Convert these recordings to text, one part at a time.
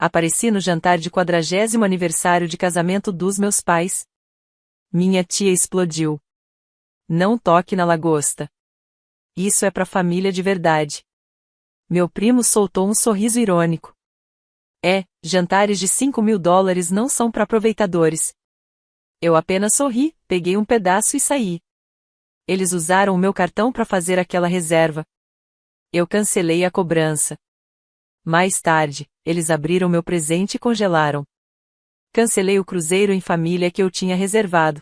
Apareci no jantar de 40º aniversário de casamento dos meus pais. Minha tia explodiu. Não toque na lagosta. Isso é pra família de verdade. Meu primo soltou um sorriso irônico. Jantares de $5.000 não são pra aproveitadores. Eu apenas sorri, peguei um pedaço e saí. Eles usaram o meu cartão pra fazer aquela reserva. Eu cancelei a cobrança. Mais tarde, eles abriram meu presente e congelaram. Cancelei o cruzeiro em família que eu tinha reservado.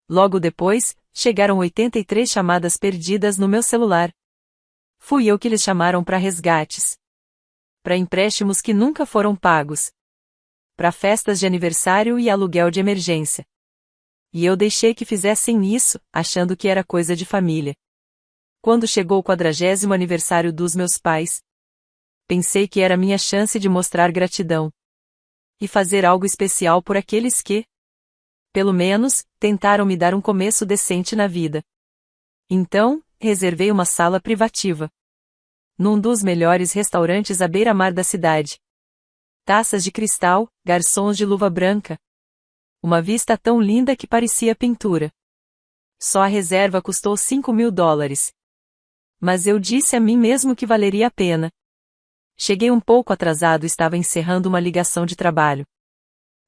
Logo depois, chegaram 83 chamadas perdidas no meu celular. Fui eu que eles chamaram para resgates. Para empréstimos que nunca foram pagos. Para festas de aniversário e aluguel de emergência. E eu deixei que fizessem isso, achando que era coisa de família. Quando chegou o 40º aniversário dos meus pais, pensei que era minha chance de mostrar gratidão. E fazer algo especial por aqueles que, pelo menos, tentaram me dar um começo decente na vida. Então, reservei uma sala privativa. Num dos melhores restaurantes à beira-mar da cidade. Taças de cristal, garçons de luva branca. Uma vista tão linda que parecia pintura. Só a reserva custou $5.000. Mas eu disse a mim mesmo que valeria a pena. Cheguei um pouco atrasado e estava encerrando uma ligação de trabalho.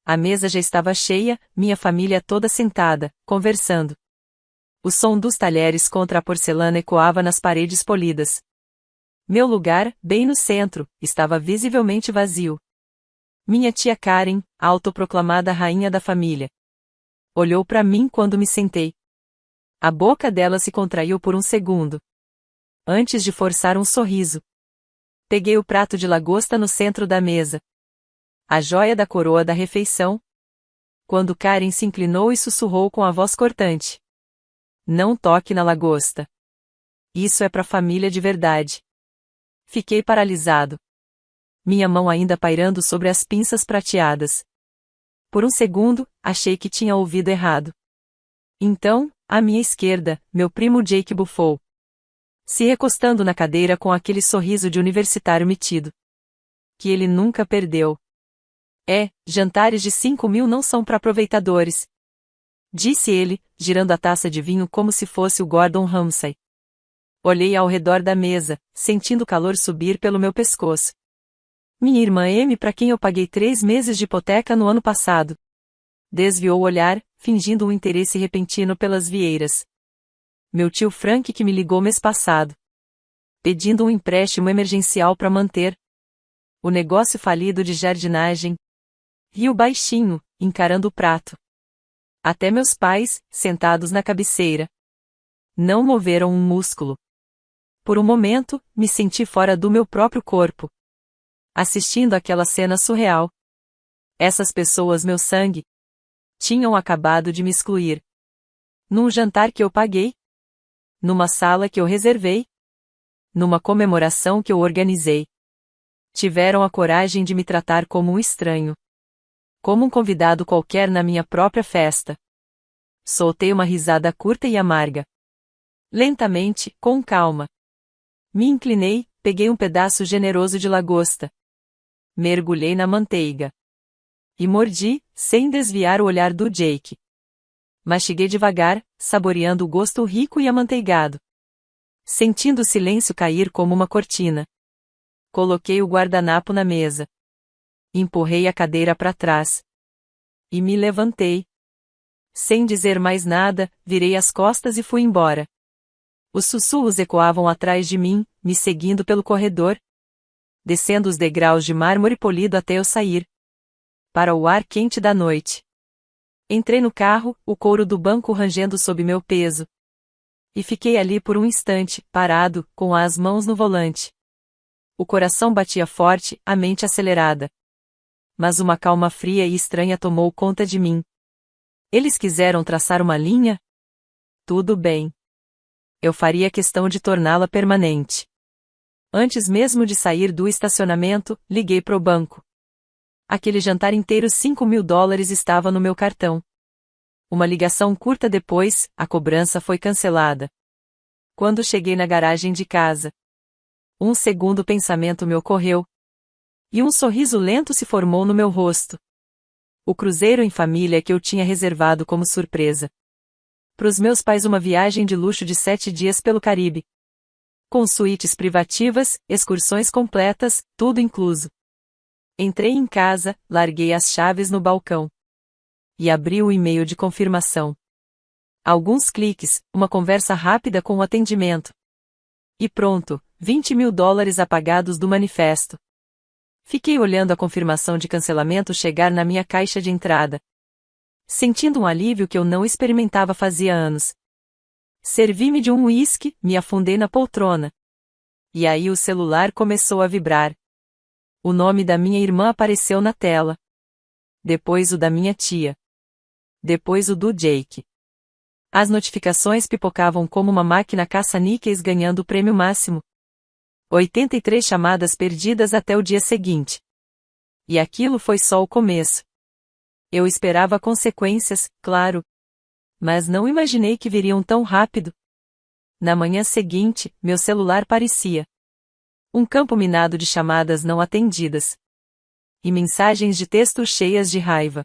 A mesa já estava cheia, minha família toda sentada, conversando. O som dos talheres contra a porcelana ecoava nas paredes polidas. Meu lugar, bem no centro, estava visivelmente vazio. Minha tia Karen, a autoproclamada rainha da família, olhou para mim quando me sentei. A boca dela se contraiu por um segundo. Antes de forçar um sorriso. Peguei o prato de lagosta no centro da mesa. A joia da coroa da refeição. Quando Karen se inclinou e sussurrou com a voz cortante. Não toque na lagosta. Isso é pra família de verdade. Fiquei paralisado. Minha mão ainda pairando sobre as pinças prateadas. Por um segundo, achei que tinha ouvido errado. Então, à minha esquerda, meu primo Jake bufou. Se recostando na cadeira com aquele sorriso de universitário metido. Que ele nunca perdeu. Jantares de 5.000 não são para aproveitadores. Disse ele, girando a taça de vinho como se fosse o Gordon Ramsay. Olhei ao redor da mesa, sentindo o calor subir pelo meu pescoço. Minha irmã M, para quem eu paguei 3 meses de hipoteca no ano passado. Desviou o olhar, fingindo um interesse repentino pelas vieiras. Meu tio Frank que me ligou mês passado. Pedindo um empréstimo emergencial para manter o negócio falido de jardinagem. Riu baixinho, encarando o prato. Até meus pais, sentados na cabeceira, não moveram um músculo. Por um momento, me senti fora do meu próprio corpo. Assistindo aquela cena surreal. Essas pessoas, meu sangue, tinham acabado de me excluir. Num jantar que eu paguei. Numa sala que eu reservei. Numa comemoração que eu organizei. Tiveram a coragem de me tratar como um estranho. Como um convidado qualquer na minha própria festa. Soltei uma risada curta e amarga. Lentamente, com calma. Me inclinei, peguei um pedaço generoso de lagosta. Mergulhei na manteiga. E mordi, sem desviar o olhar do Jake. Mastiguei devagar, saboreando o gosto rico e amanteigado. Sentindo o silêncio cair como uma cortina. Coloquei o guardanapo na mesa. Empurrei a cadeira para trás. E me levantei. Sem dizer mais nada, virei as costas e fui embora. Os sussurros ecoavam atrás de mim, me seguindo pelo corredor. Descendo os degraus de mármore polido até eu sair. Para o ar quente da noite. Entrei no carro, o couro do banco rangendo sob meu peso. E fiquei ali por um instante, parado, com as mãos no volante. O coração batia forte, a mente acelerada. Mas uma calma fria e estranha tomou conta de mim. Eles quiseram traçar uma linha? Tudo bem. Eu faria questão de torná-la permanente. Antes mesmo de sair do estacionamento, liguei pro banco. Aquele jantar inteiro $5.000 estava no meu cartão. Uma ligação curta depois, a cobrança foi cancelada. Quando cheguei na garagem de casa, um segundo pensamento me ocorreu. E um sorriso lento se formou no meu rosto. O cruzeiro em família que eu tinha reservado como surpresa. Para os meus pais, uma viagem de luxo de 7 dias pelo Caribe. Com suítes privativas, excursões completas, tudo incluso. Entrei em casa, larguei as chaves no balcão. E abri o e-mail de confirmação. Alguns cliques, uma conversa rápida com o atendimento. E pronto, $20.000 apagados do manifesto. Fiquei olhando a confirmação de cancelamento chegar na minha caixa de entrada. Sentindo um alívio que eu não experimentava fazia anos. Servi-me de um uísque, me afundei na poltrona. E aí o celular começou a vibrar. O nome da minha irmã apareceu na tela. Depois o da minha tia. Depois o do Jake. As notificações pipocavam como uma máquina caça-níqueis ganhando o prêmio máximo. 83 chamadas perdidas até o dia seguinte. E aquilo foi só o começo. Eu esperava consequências, claro. Mas não imaginei que viriam tão rápido. Na manhã seguinte, meu celular parecia um campo minado de chamadas não atendidas. E mensagens de texto cheias de raiva.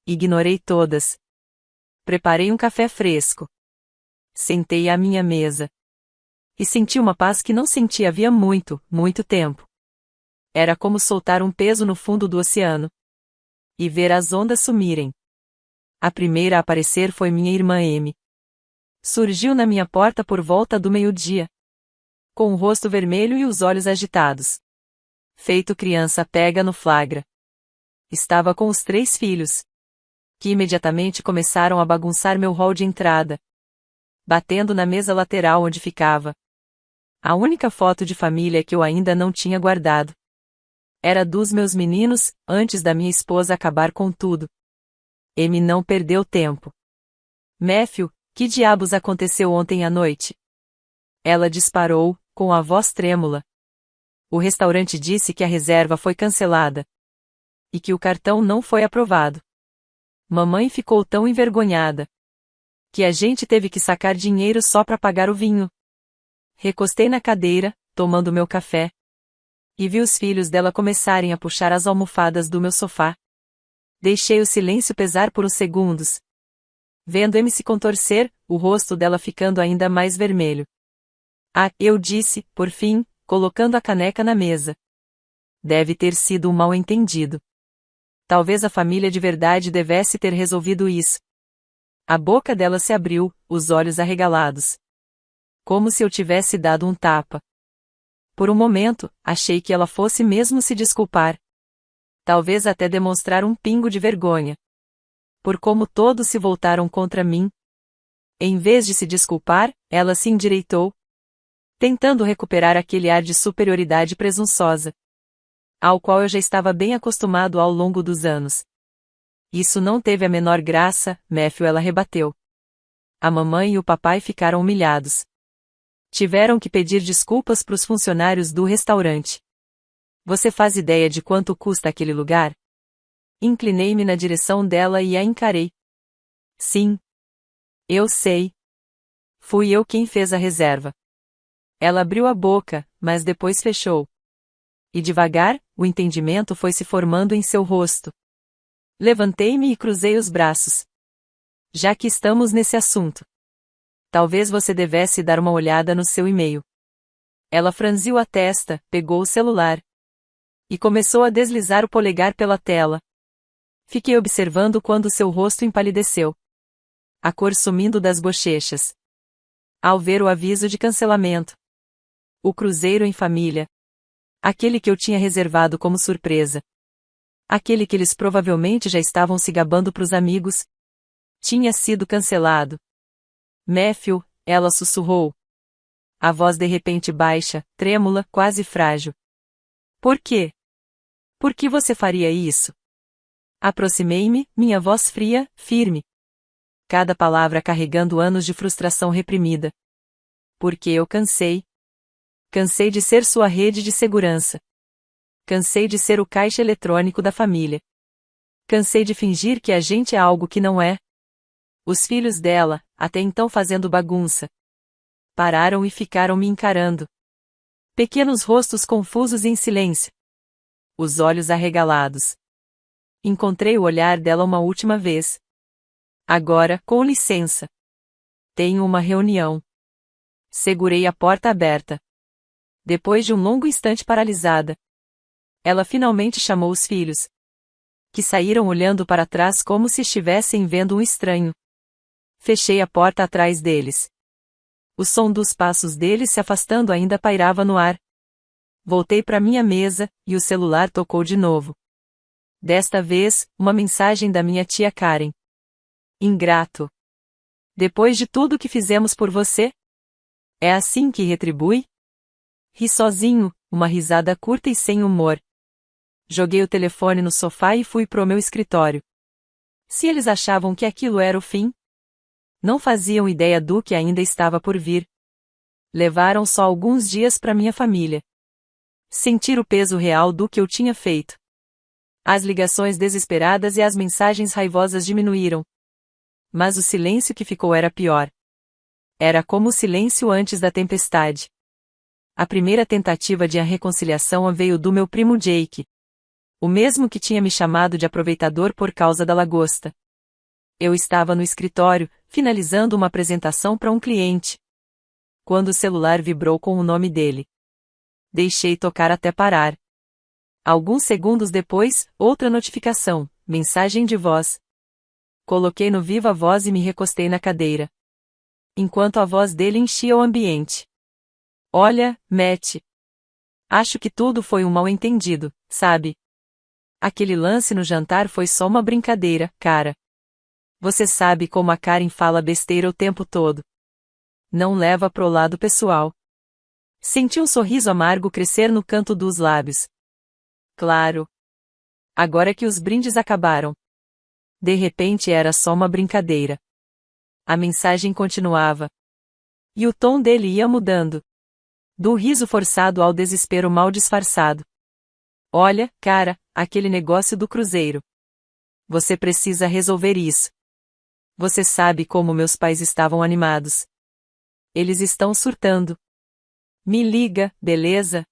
Ignorei todas. Preparei um café fresco. Sentei à minha mesa. E senti uma paz que não sentia havia muito, muito tempo. Era como soltar um peso no fundo do oceano. E ver as ondas sumirem. A primeira a aparecer foi minha irmã Amy. Surgiu na minha porta por volta do meio-dia. Com o rosto vermelho e os olhos agitados. Feito criança pega no flagra. Estava com os 3 filhos. Que imediatamente começaram a bagunçar meu hall de entrada. Batendo na mesa lateral onde ficava. A única foto de família que eu ainda não tinha guardado. Era dos meus meninos, antes da minha esposa acabar com tudo. Amy não perdeu tempo. Matthew, que diabos aconteceu ontem à noite? Ela disparou, com a voz trêmula. O restaurante disse que a reserva foi cancelada. E que o cartão não foi aprovado. Mamãe ficou tão envergonhada. Que a gente teve que sacar dinheiro só para pagar o vinho. Recostei na cadeira, tomando meu café. E vi os filhos dela começarem a puxar as almofadas do meu sofá. Deixei o silêncio pesar por uns segundos. Vendo Amy se contorcer, o rosto dela ficando ainda mais vermelho. Ah, eu disse, por fim, colocando a caneca na mesa. Deve ter sido um mal-entendido. Talvez a família de verdade devesse ter resolvido isso. A boca dela se abriu, os olhos arregalados. Como se eu tivesse dado um tapa. Por um momento, achei que ela fosse mesmo se desculpar. Talvez até demonstrar um pingo de vergonha. Por como todos se voltaram contra mim. Em vez de se desculpar, ela se endireitou. Tentando recuperar aquele ar de superioridade presunçosa. Ao qual eu já estava bem acostumado ao longo dos anos. Isso não teve a menor graça, Matthew, ela rebateu. A mamãe e o papai ficaram humilhados. Tiveram que pedir desculpas para os funcionários do restaurante. Você faz ideia de quanto custa aquele lugar? Inclinei-me na direção dela e a encarei. Sim. Eu sei. Fui eu quem fez a reserva. Ela abriu a boca, mas depois fechou. E devagar, o entendimento foi se formando em seu rosto. Levantei-me e cruzei os braços. Já que estamos nesse assunto. Talvez você devesse dar uma olhada no seu e-mail. Ela franziu a testa, pegou o celular. E começou a deslizar o polegar pela tela. Fiquei observando quando seu rosto empalideceu. A cor sumindo das bochechas. Ao ver o aviso de cancelamento. O cruzeiro em família. Aquele que eu tinha reservado como surpresa. Aquele que eles provavelmente já estavam se gabando pros amigos. Tinha sido cancelado. Matthew, ela sussurrou. A voz de repente baixa, trêmula, quase frágil. Por quê? Por que você faria isso? Aproximei-me, minha voz fria, firme. Cada palavra carregando anos de frustração reprimida. Porque eu cansei. Cansei de ser sua rede de segurança. Cansei de ser o caixa eletrônico da família. Cansei de fingir que a gente é algo que não é. Os filhos dela, até então fazendo bagunça. Pararam e ficaram me encarando. Pequenos rostos confusos em silêncio. os olhos arregalados. Encontrei o olhar dela uma última vez. Agora, com licença. Tenho uma reunião. Segurei a porta aberta. Depois de um longo instante paralisada, ela finalmente chamou os filhos, que saíram olhando para trás como se estivessem vendo um estranho. Fechei a porta atrás deles. O som dos passos deles se afastando ainda pairava no ar. Voltei para minha mesa, e o celular tocou de novo. Desta vez, uma mensagem da minha tia Karen. Ingrato. Depois de tudo que fizemos por você? É assim que retribui? Ri sozinho, uma risada curta e sem humor. Joguei o telefone no sofá e fui pro meu escritório. Se eles achavam que aquilo era o fim, não faziam ideia do que ainda estava por vir. Levaram só alguns dias para minha família sentir o peso real do que eu tinha feito. As ligações desesperadas e as mensagens raivosas diminuíram. Mas o silêncio que ficou era pior. Era como o silêncio antes da tempestade. A primeira tentativa de reconciliação veio do meu primo Jake, o mesmo que tinha me chamado de aproveitador por causa da lagosta. Eu estava no escritório, finalizando uma apresentação para um cliente, quando o celular vibrou com o nome dele. Deixei tocar até parar. Alguns segundos depois, outra notificação, mensagem de voz. Coloquei no viva voz e me recostei na cadeira, enquanto a voz dele enchia o ambiente. Olha, Matt. Acho que tudo foi um mal-entendido, sabe? Aquele lance no jantar foi só uma brincadeira, cara. Você sabe como a Karen fala besteira o tempo todo. Não leva pro lado pessoal. Senti um sorriso amargo crescer no canto dos lábios. Claro. Agora que os brindes acabaram. De repente era só uma brincadeira. A mensagem continuava. E o tom dele ia mudando. Do riso forçado ao desespero mal disfarçado. Olha, cara, aquele negócio do cruzeiro. Você precisa resolver isso. Você sabe como meus pais estavam animados. Eles estão surtando. Me liga, beleza?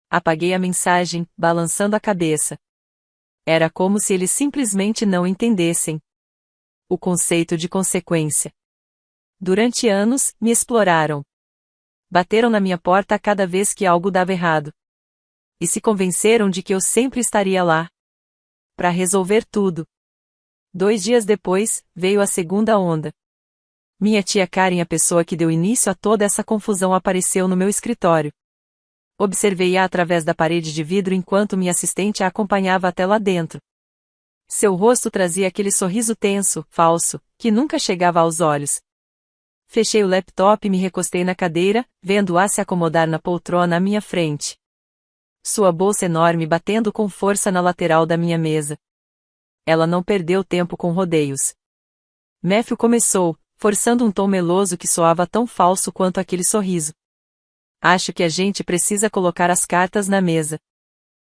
Apaguei a mensagem, balançando a cabeça. Era como se eles simplesmente não entendessem o conceito de consequência. Durante anos, me exploraram. Bateram na minha porta a cada vez que algo dava errado. E se convenceram de que eu sempre estaria lá para resolver tudo. 2 dias depois, veio a segunda onda. Minha tia Karen, a pessoa que deu início a toda essa confusão, apareceu no meu escritório. Observei-a através da parede de vidro enquanto minha assistente a acompanhava até lá dentro. Seu rosto trazia aquele sorriso tenso, falso, que nunca chegava aos olhos. Fechei o laptop e me recostei na cadeira, vendo-a se acomodar na poltrona à minha frente. Sua bolsa enorme batendo com força na lateral da minha mesa. Ela não perdeu tempo com rodeios. Matthew começou, forçando um tom meloso que soava tão falso quanto aquele sorriso. Acho que a gente precisa colocar as cartas na mesa.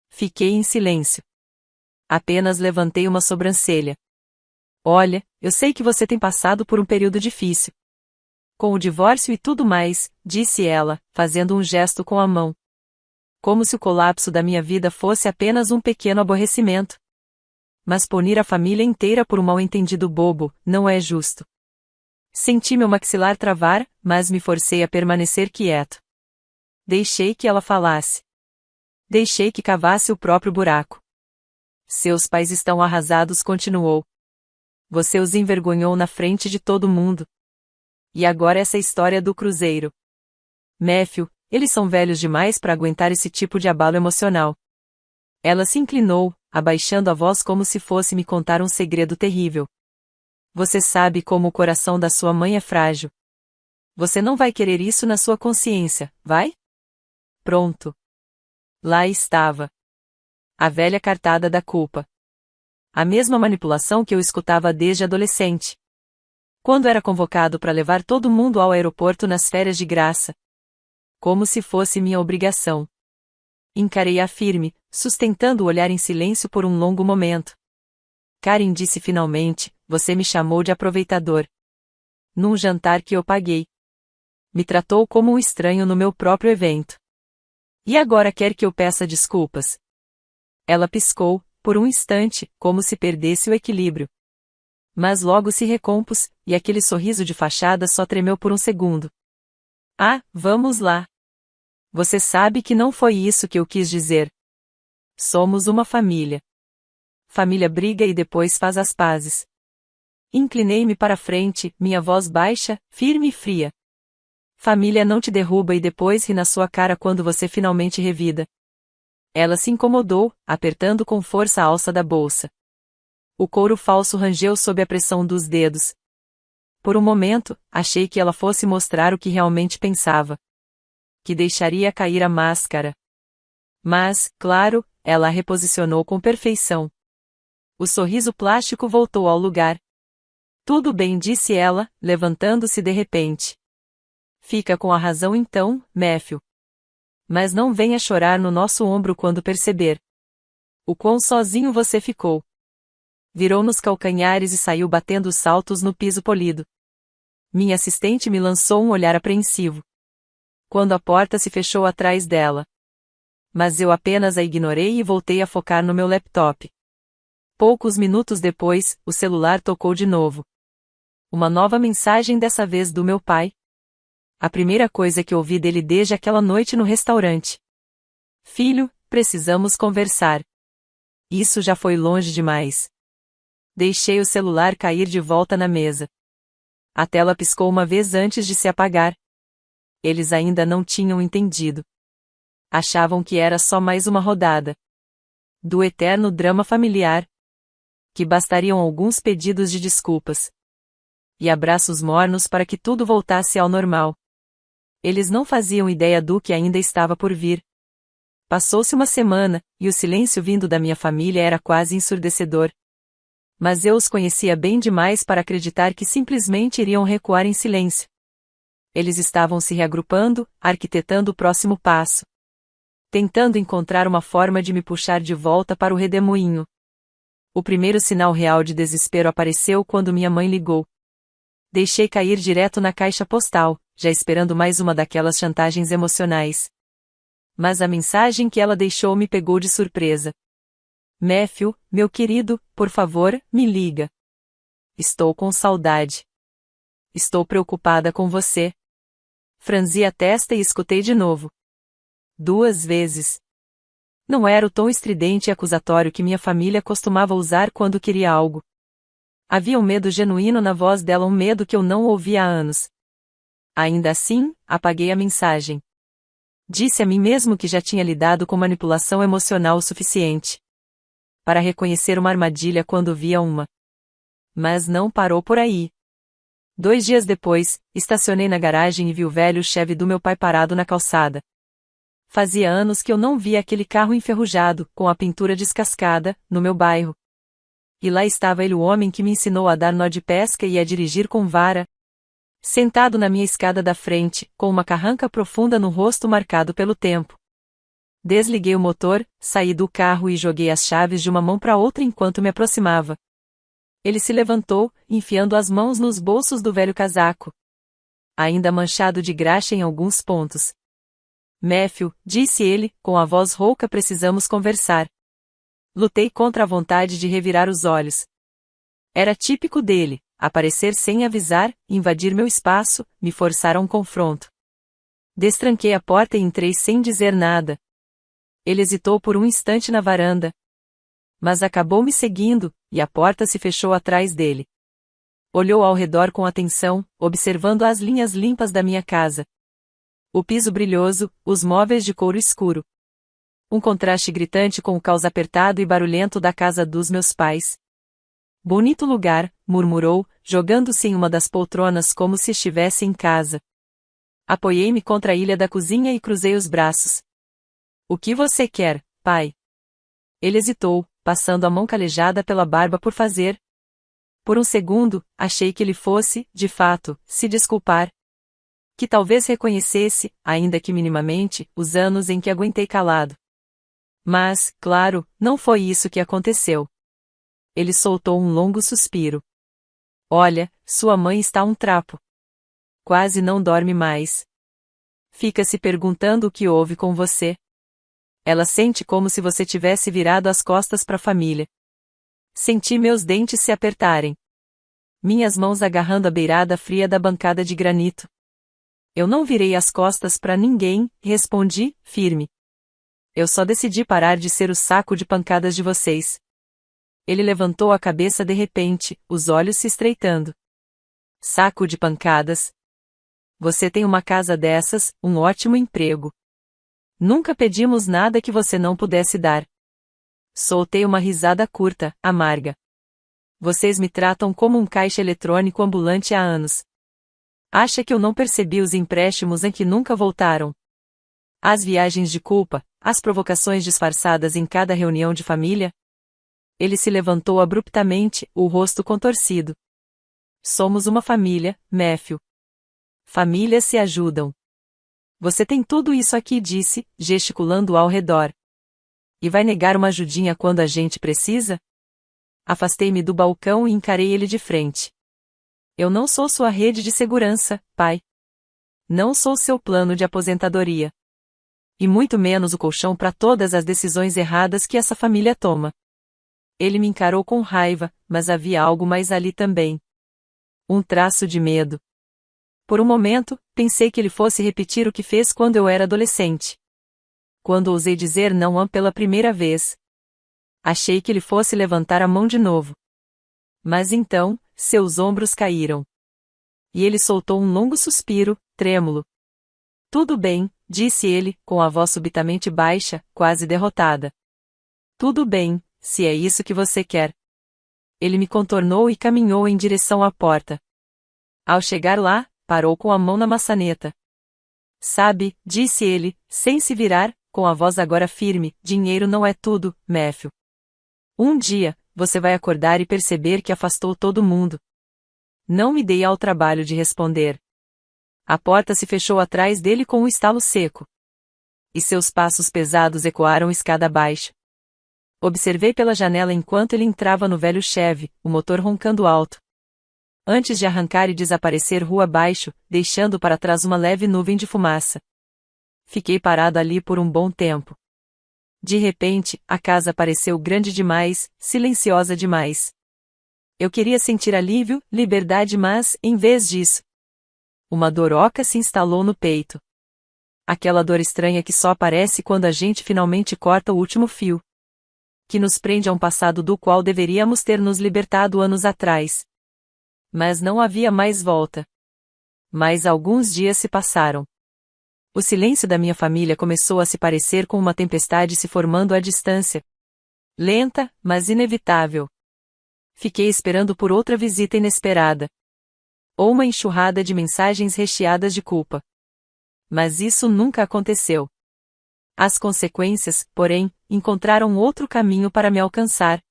Fiquei em silêncio. Apenas levantei uma sobrancelha. Olha, eu sei que você tem passado por um período difícil. Com o divórcio e tudo mais, disse ela, fazendo um gesto com a mão. Como se o colapso da minha vida fosse apenas um pequeno aborrecimento. Mas punir a família inteira por um mal-entendido bobo, não é justo. Senti meu maxilar travar, mas me forcei a permanecer quieto. Deixei que ela falasse. Deixei que cavasse o próprio buraco. Seus pais estão arrasados, continuou. Você os envergonhou na frente de todo mundo. E agora essa história do cruzeiro. Matthew, eles são velhos demais para aguentar esse tipo de abalo emocional. Ela se inclinou, abaixando a voz como se fosse me contar um segredo terrível. Você sabe como o coração da sua mãe é frágil. Você não vai querer isso na sua consciência, vai? Pronto. Lá estava. A velha cartada da culpa. A mesma manipulação que eu escutava desde adolescente. Quando era convocado para levar todo mundo ao aeroporto nas férias de graça. Como se fosse minha obrigação. Encarei-a firme, sustentando o olhar em silêncio por um longo momento. Karen disse finalmente, você me chamou de aproveitador. Num jantar que eu paguei. Me tratou como um estranho no meu próprio evento. E agora quer que eu peça desculpas? Ela piscou, por um instante, como se perdesse o equilíbrio. Mas logo se recompôs, e aquele sorriso de fachada só tremeu por um segundo. Ah, vamos lá. Você sabe que não foi isso que eu quis dizer. Somos uma família. Família briga e depois faz as pazes. Inclinei-me para a frente, minha voz baixa, firme e fria. Família não te derruba e depois ri na sua cara quando você finalmente revida. Ela se incomodou, apertando com força a alça da bolsa. O couro falso rangeu sob a pressão dos dedos. Por um momento, achei que ela fosse mostrar o que realmente pensava. Que deixaria cair a máscara. Mas, claro, ela a reposicionou com perfeição. O sorriso plástico voltou ao lugar. Tudo bem, disse ela, levantando-se de repente. Fica com a razão então, Matthew. Mas não venha chorar no nosso ombro quando perceber o quão sozinho você ficou. Virou nos calcanhares e saiu batendo os saltos no piso polido. Minha assistente me lançou um olhar apreensivo. Quando a porta se fechou atrás dela. Mas eu apenas a ignorei e voltei a focar no meu laptop. Poucos minutos depois, o celular tocou de novo. Uma nova mensagem, dessa vez do meu pai. A primeira coisa que ouvi dele desde aquela noite no restaurante. Filho, precisamos conversar. Isso já foi longe demais. Deixei o celular cair de volta na mesa. A tela piscou uma vez antes de se apagar. Eles ainda não tinham entendido. Achavam que era só mais uma rodada do eterno drama familiar. Que bastariam alguns pedidos de desculpas. E abraços mornos para que tudo voltasse ao normal. Eles não faziam ideia do que ainda estava por vir. Passou-se uma semana, e o silêncio vindo da minha família era quase ensurdecedor. Mas eu os conhecia bem demais para acreditar que simplesmente iriam recuar em silêncio. Eles estavam se reagrupando, arquitetando o próximo passo. Tentando encontrar uma forma de me puxar de volta para o redemoinho. O primeiro sinal real de desespero apareceu quando minha mãe ligou. Deixei cair direto na caixa postal, já esperando mais uma daquelas chantagens emocionais. Mas a mensagem que ela deixou me pegou de surpresa. Matthew, meu querido, por favor, me liga. Estou com saudade. Estou preocupada com você. Franzi a testa e escutei de novo. 2 vezes. Não era o tom estridente e acusatório que minha família costumava usar quando queria algo. Havia um medo genuíno na voz dela, um medo que eu não ouvia há anos. Ainda assim, apaguei a mensagem. Disse a mim mesmo que já tinha lidado com manipulação emocional o suficiente para reconhecer uma armadilha quando via uma. Mas não parou por aí. 2 dias depois, estacionei na garagem e vi o velho Chevy do meu pai parado na calçada. Fazia anos que eu não via aquele carro enferrujado, com a pintura descascada, no meu bairro. E lá estava ele, o homem que me ensinou a dar nó de pesca e a dirigir com vara. Sentado na minha escada da frente, com uma carranca profunda no rosto marcado pelo tempo. Desliguei o motor, saí do carro e joguei as chaves de uma mão para outra enquanto me aproximava. Ele se levantou, enfiando as mãos nos bolsos do velho casaco. Ainda manchado de graxa em alguns pontos. Matthew, disse ele, com a voz rouca, precisamos conversar. Lutei contra a vontade de revirar os olhos. Era típico dele, aparecer sem avisar, invadir meu espaço, me forçar a um confronto. Destranquei a porta e entrei sem dizer nada. Ele hesitou por um instante na varanda. Mas acabou me seguindo, e a porta se fechou atrás dele. Olhou ao redor com atenção, observando as linhas limpas da minha casa. O piso brilhoso, os móveis de couro escuro. Um contraste gritante com o caos apertado e barulhento da casa dos meus pais. Bonito lugar, murmurou, jogando-se em uma das poltronas como se estivesse em casa. Apoiei-me contra a ilha da cozinha e cruzei os braços. O que você quer, pai? Ele hesitou, passando a mão calejada pela barba por fazer. Por um segundo, achei que ele fosse, de fato, se desculpar. Que talvez reconhecesse, ainda que minimamente, os anos em que aguentei calado. Mas, claro, não foi isso que aconteceu. Ele soltou um longo suspiro. Olha, sua mãe está um trapo. Quase não dorme mais. Fica se perguntando o que houve com você. Ela sente como se você tivesse virado as costas para a família. Senti meus dentes se apertarem. Minhas mãos agarrando a beirada fria da bancada de granito. Eu não virei as costas para ninguém, respondi, firme. Eu só decidi parar de ser o saco de pancadas de vocês. Ele levantou a cabeça de repente, os olhos se estreitando. Saco de pancadas? Você tem uma casa dessas, um ótimo emprego. Nunca pedimos nada que você não pudesse dar. Soltei uma risada curta, amarga. Vocês me tratam como um caixa eletrônico ambulante há anos. Acha que eu não percebi os empréstimos em que nunca voltaram? As viagens de culpa, as provocações disfarçadas em cada reunião de família? Ele se levantou abruptamente, o rosto contorcido. Somos uma família, Matthew. Famílias se ajudam. Você tem tudo isso aqui, disse, gesticulando ao redor. E vai negar uma ajudinha quando a gente precisa? Afastei-me do balcão e encarei ele de frente. Eu não sou sua rede de segurança, pai. Não sou seu plano de aposentadoria. E muito menos o colchão para todas as decisões erradas que essa família toma. Ele me encarou com raiva, mas havia algo mais ali também. Um traço de medo. Por um momento, pensei que ele fosse repetir o que fez quando eu era adolescente. Quando ousei dizer não pela primeira vez. Achei que ele fosse levantar a mão de novo. Mas então, seus ombros caíram. E ele soltou um longo suspiro, trêmulo. Tudo bem, disse ele, com a voz subitamente baixa, quase derrotada. Tudo bem, se é isso que você quer. Ele me contornou e caminhou em direção à porta. Ao chegar lá, parou com a mão na maçaneta. Sabe, disse ele, sem se virar, com a voz agora firme, dinheiro não é tudo, Matthew. Um dia, você vai acordar e perceber que afastou todo mundo. Não me dei ao trabalho de responder. A porta se fechou atrás dele com um estalo seco. E seus passos pesados ecoaram escada abaixo. Observei pela janela enquanto ele entrava no velho Chevy, o motor roncando alto. Antes de arrancar e desaparecer rua abaixo, deixando para trás uma leve nuvem de fumaça. Fiquei parado ali por um bom tempo. De repente, a casa pareceu grande demais, silenciosa demais. Eu queria sentir alívio, liberdade, mas, em vez disso, uma dor oca se instalou no peito. Aquela dor estranha que só aparece quando a gente finalmente corta o último fio. Que nos prende a um passado do qual deveríamos ter nos libertado anos atrás. Mas não havia mais volta. Mas alguns dias se passaram. O silêncio da minha família começou a se parecer com uma tempestade se formando à distância. Lenta, mas inevitável. Fiquei esperando por outra visita inesperada. Ou uma enxurrada de mensagens recheadas de culpa. Mas isso nunca aconteceu. As consequências, porém, encontraram outro caminho para me alcançar.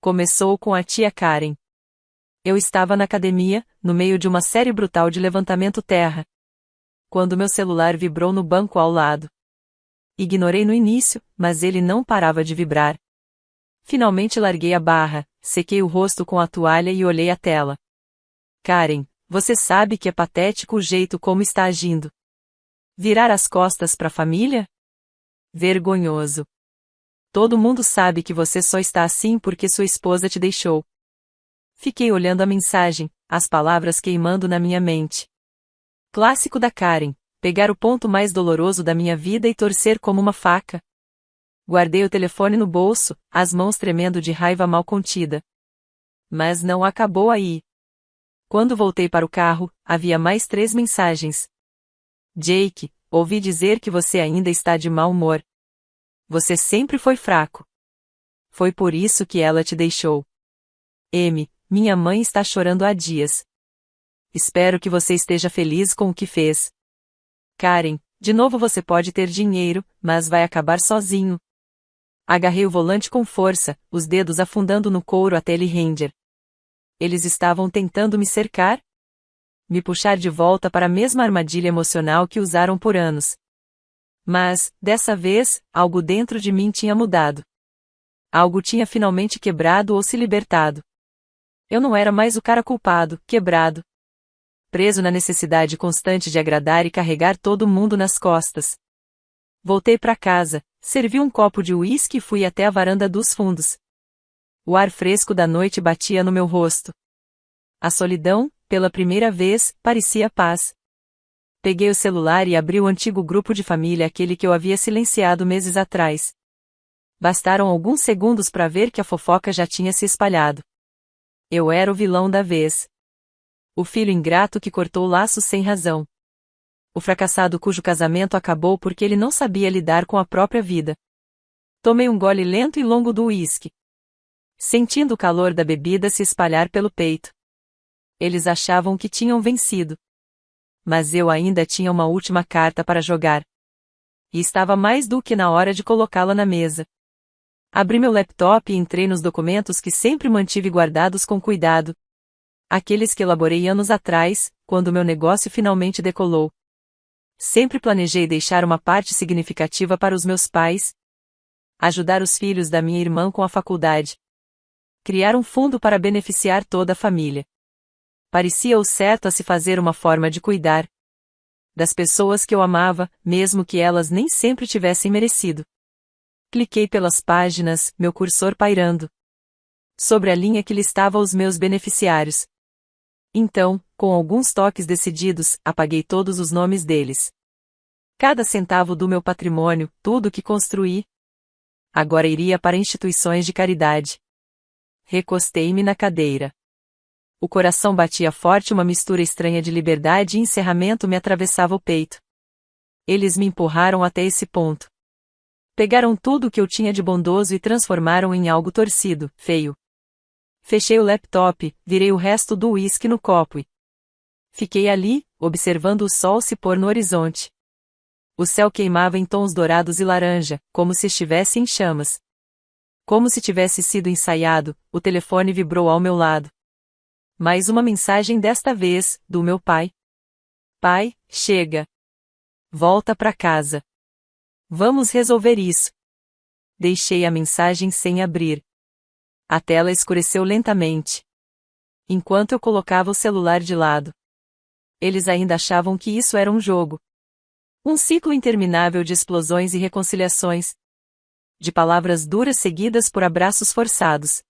Começou com a tia Karen. Eu estava na academia, no meio de uma série brutal de levantamento terra. Quando meu celular vibrou no banco ao lado. Ignorei no início, mas ele não parava de vibrar. Finalmente larguei a barra, sequei o rosto com a toalha e olhei a tela. Karen, você sabe que é patético o jeito como está agindo. Virar as costas para a família? Vergonhoso. Todo mundo sabe que você só está assim porque sua esposa te deixou. Fiquei olhando a mensagem, as palavras queimando na minha mente. Clássico da Karen, pegar o ponto mais doloroso da minha vida e torcer como uma faca. Guardei o telefone no bolso, as mãos tremendo de raiva mal contida. Mas não acabou aí. Quando voltei para o carro, havia mais 3 mensagens. Jake, ouvi dizer que você ainda está de mau humor. Você sempre foi fraco. Foi por isso que ela te deixou. M, minha mãe está chorando há dias. Espero que você esteja feliz com o que fez. Karen, de novo você pode ter dinheiro, mas vai acabar sozinho. Agarrei o volante com força, os dedos afundando no couro até ele render. Eles estavam tentando me cercar? Me puxar de volta para a mesma armadilha emocional que usaram por anos. Mas, dessa vez, algo dentro de mim tinha mudado. Algo tinha finalmente quebrado ou se libertado. Eu não era mais o cara culpado, quebrado. Preso na necessidade constante de agradar e carregar todo mundo nas costas. Voltei para casa, servi um copo de uísque e fui até a varanda dos fundos. O ar fresco da noite batia no meu rosto. A solidão, pela primeira vez, parecia paz. Peguei o celular e abri o antigo grupo de família, aquele que eu havia silenciado meses atrás. Bastaram alguns segundos para ver que a fofoca já tinha se espalhado. Eu era o vilão da vez. O filho ingrato que cortou laços sem razão. O fracassado cujo casamento acabou porque ele não sabia lidar com a própria vida. Tomei um gole lento e longo do uísque, sentindo o calor da bebida se espalhar pelo peito. Eles achavam que tinham vencido. Mas eu ainda tinha uma última carta para jogar. E estava mais do que na hora de colocá-la na mesa. Abri meu laptop e entrei nos documentos que sempre mantive guardados com cuidado. Aqueles que elaborei anos atrás, quando meu negócio finalmente decolou. Sempre planejei deixar uma parte significativa para os meus pais. Ajudar os filhos da minha irmã com a faculdade. Criar um fundo para beneficiar toda a família. Parecia o certo a se fazer, uma forma de cuidar das pessoas que eu amava, mesmo que elas nem sempre tivessem merecido. Cliquei pelas páginas, meu cursor pairando sobre a linha que listava os meus beneficiários. Então, com alguns toques decididos, apaguei todos os nomes deles. Cada centavo do meu patrimônio, tudo que construí, agora iria para instituições de caridade. Recostei-me na cadeira. O coração batia forte, uma mistura estranha de liberdade e encerramento me atravessava o peito. Eles me empurraram até esse ponto. Pegaram tudo o que eu tinha de bondoso e transformaram em algo torcido, feio. Fechei o laptop, virei o resto do uísque no copo e fiquei ali, observando o sol se pôr no horizonte. O céu queimava em tons dourados e laranja, como se estivesse em chamas. Como se tivesse sido ensaiado, o telefone vibrou ao meu lado. Mais uma mensagem, desta vez, do meu pai. Pai, chega. Volta para casa. Vamos resolver isso. Deixei a mensagem sem abrir. A tela escureceu lentamente. Enquanto eu colocava o celular de lado. Eles ainda achavam que isso era um jogo. Um ciclo interminável de explosões e reconciliações. De palavras duras seguidas por abraços forçados.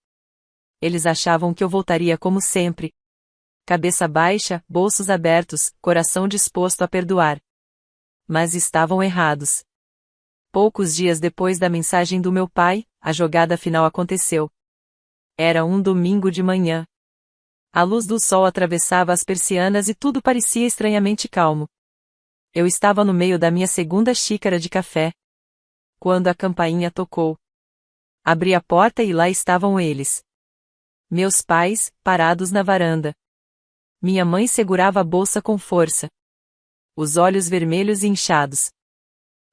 Eles achavam que eu voltaria como sempre. Cabeça baixa, bolsos abertos, coração disposto a perdoar. Mas estavam errados. Poucos dias depois da mensagem do meu pai, a jogada final aconteceu. Era um domingo de manhã. A luz do sol atravessava as persianas e tudo parecia estranhamente calmo. Eu estava no meio da minha segunda xícara de café. Quando a campainha tocou. Abri a porta e lá estavam eles. Meus pais, parados na varanda. Minha mãe segurava a bolsa com força. Os olhos vermelhos e inchados.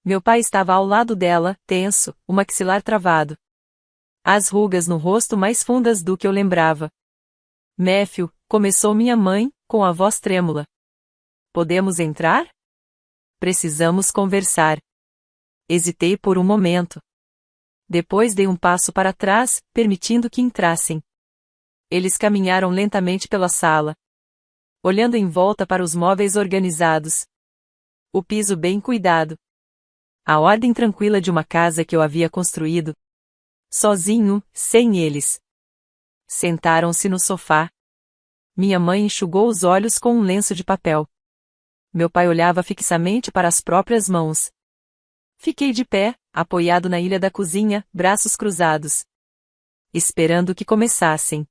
Meu pai estava ao lado dela, tenso, o maxilar travado. As rugas no rosto mais fundas do que eu lembrava. Matthew, começou minha mãe, com a voz trêmula. Podemos entrar? Precisamos conversar. Hesitei por um momento. Depois dei um passo para trás, permitindo que entrassem. Eles caminharam lentamente pela sala. Olhando em volta para os móveis organizados. O piso bem cuidado. A ordem tranquila de uma casa que eu havia construído. Sozinho, sem eles. Sentaram-se no sofá. Minha mãe enxugou os olhos com um lenço de papel. Meu pai olhava fixamente para as próprias mãos. Fiquei de pé, apoiado na ilha da cozinha, braços cruzados. Esperando que começassem.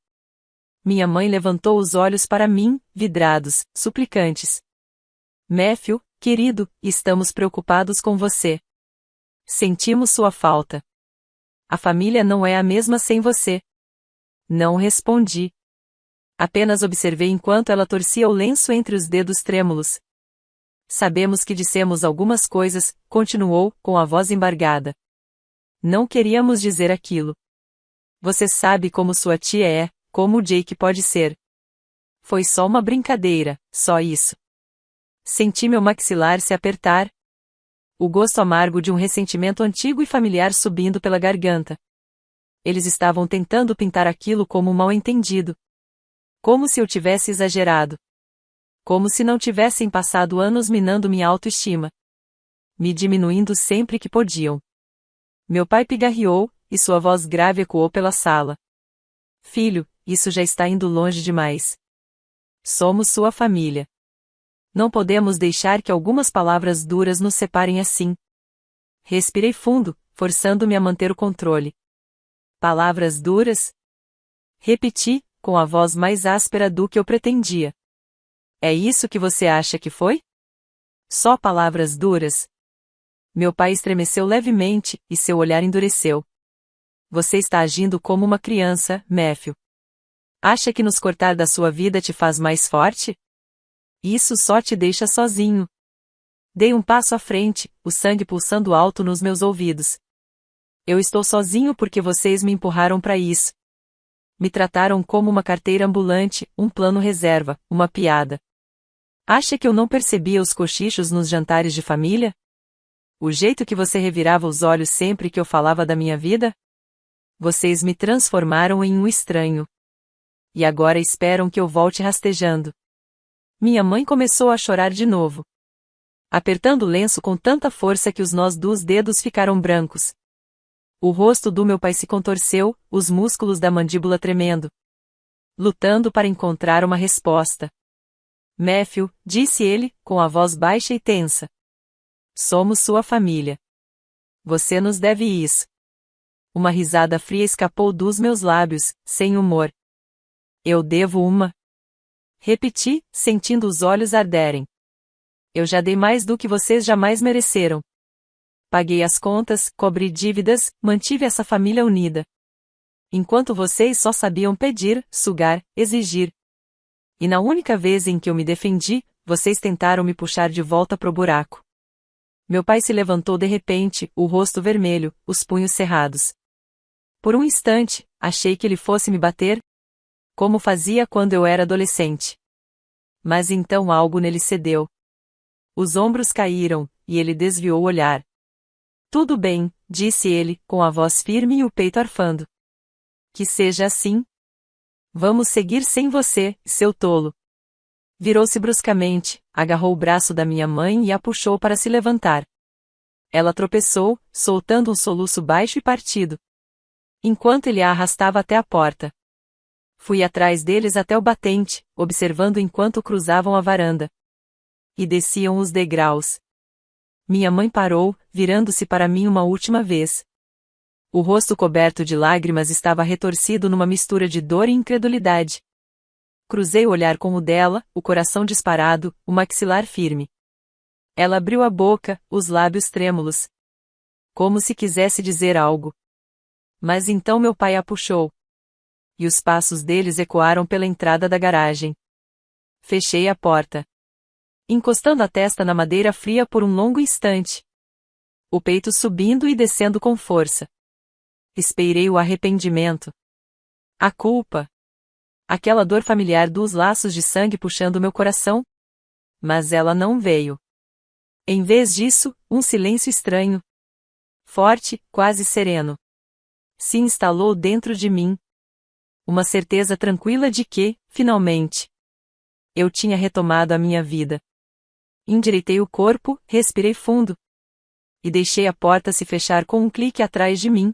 Minha mãe levantou os olhos para mim, vidrados, suplicantes. Matthew, querido, estamos preocupados com você. Sentimos sua falta. A família não é a mesma sem você. Não respondi. Apenas observei enquanto ela torcia o lenço entre os dedos trêmulos. Sabemos que dissemos algumas coisas, continuou, com a voz embargada. Não queríamos dizer aquilo. Você sabe como sua tia é, como o Jake pode ser. Foi só uma brincadeira, só isso. Senti meu maxilar se apertar. O gosto amargo de um ressentimento antigo e familiar subindo pela garganta. Eles estavam tentando pintar aquilo como um mal-entendido. Como se eu tivesse exagerado. Como se não tivessem passado anos minando minha autoestima. me diminuindo sempre que podiam. Meu pai pigarreou, e sua voz grave ecoou pela sala. Filho, isso já está indo longe demais. Somos sua família. Não podemos deixar que algumas palavras duras nos separem assim. Respirei fundo, forçando-me a manter o controle. Palavras duras? Repeti, com a voz mais áspera do que eu pretendia. É isso que você acha que foi? Só palavras duras? Meu pai estremeceu levemente, e seu olhar endureceu. Você está agindo como uma criança, Matthew. Acha que nos cortar da sua vida te faz mais forte? Isso só te deixa sozinho. Dei um passo à frente, o sangue pulsando alto nos meus ouvidos. Eu estou sozinho porque vocês me empurraram para isso. Me trataram como uma carteira ambulante, um plano reserva, uma piada. Acha que eu não percebia os cochichos nos jantares de família? O jeito que você revirava os olhos sempre que eu falava da minha vida? Vocês me transformaram em um estranho. E agora esperam que eu volte rastejando. Minha mãe começou a chorar de novo, apertando o lenço com tanta força que os nós dos dedos ficaram brancos. O rosto do meu pai se contorceu, os músculos da mandíbula tremendo, lutando para encontrar uma resposta. Matthew, disse ele, com a voz baixa e tensa. Somos sua família. Você nos deve isso. Uma risada fria escapou dos meus lábios, sem humor. Eu devo uma? Repeti, sentindo os olhos arderem. Eu já dei mais do que vocês jamais mereceram. Paguei as contas, cobri dívidas, mantive essa família unida. Enquanto vocês só sabiam pedir, sugar, exigir. E na única vez em que eu me defendi, vocês tentaram me puxar de volta pro buraco. Meu pai se levantou de repente, o rosto vermelho, os punhos cerrados. Por um instante, achei que ele fosse me bater, como fazia quando eu era adolescente. Mas então algo nele cedeu. Os ombros caíram, e ele desviou o olhar. Tudo bem, disse ele, com a voz firme e o peito arfando. Que seja assim. Vamos seguir sem você, seu tolo. Virou-se bruscamente, agarrou o braço da minha mãe e a puxou para se levantar. Ela tropeçou, soltando um soluço baixo e partido, enquanto ele a arrastava até a porta. Fui atrás deles até o batente, observando enquanto cruzavam a varanda e desciam os degraus. Minha mãe parou, virando-se para mim uma última vez. O rosto coberto de lágrimas estava retorcido numa mistura de dor e incredulidade. Cruzei o olhar com o dela, o coração disparado, o maxilar firme. Ela abriu a boca, os lábios trêmulos, como se quisesse dizer algo. Mas então meu pai a puxou. E os passos deles ecoaram pela entrada da garagem. Fechei a porta, encostando a testa na madeira fria por um longo instante, o peito subindo e descendo com força. Esperei o arrependimento, a culpa, aquela dor familiar dos laços de sangue puxando meu coração. Mas ela não veio. Em vez disso, um silêncio estranho, forte, quase sereno, se instalou dentro de mim. Uma certeza tranquila de que, finalmente, eu tinha retomado a minha vida. Endireitei o corpo, respirei fundo, e deixei a porta se fechar com um clique atrás de mim.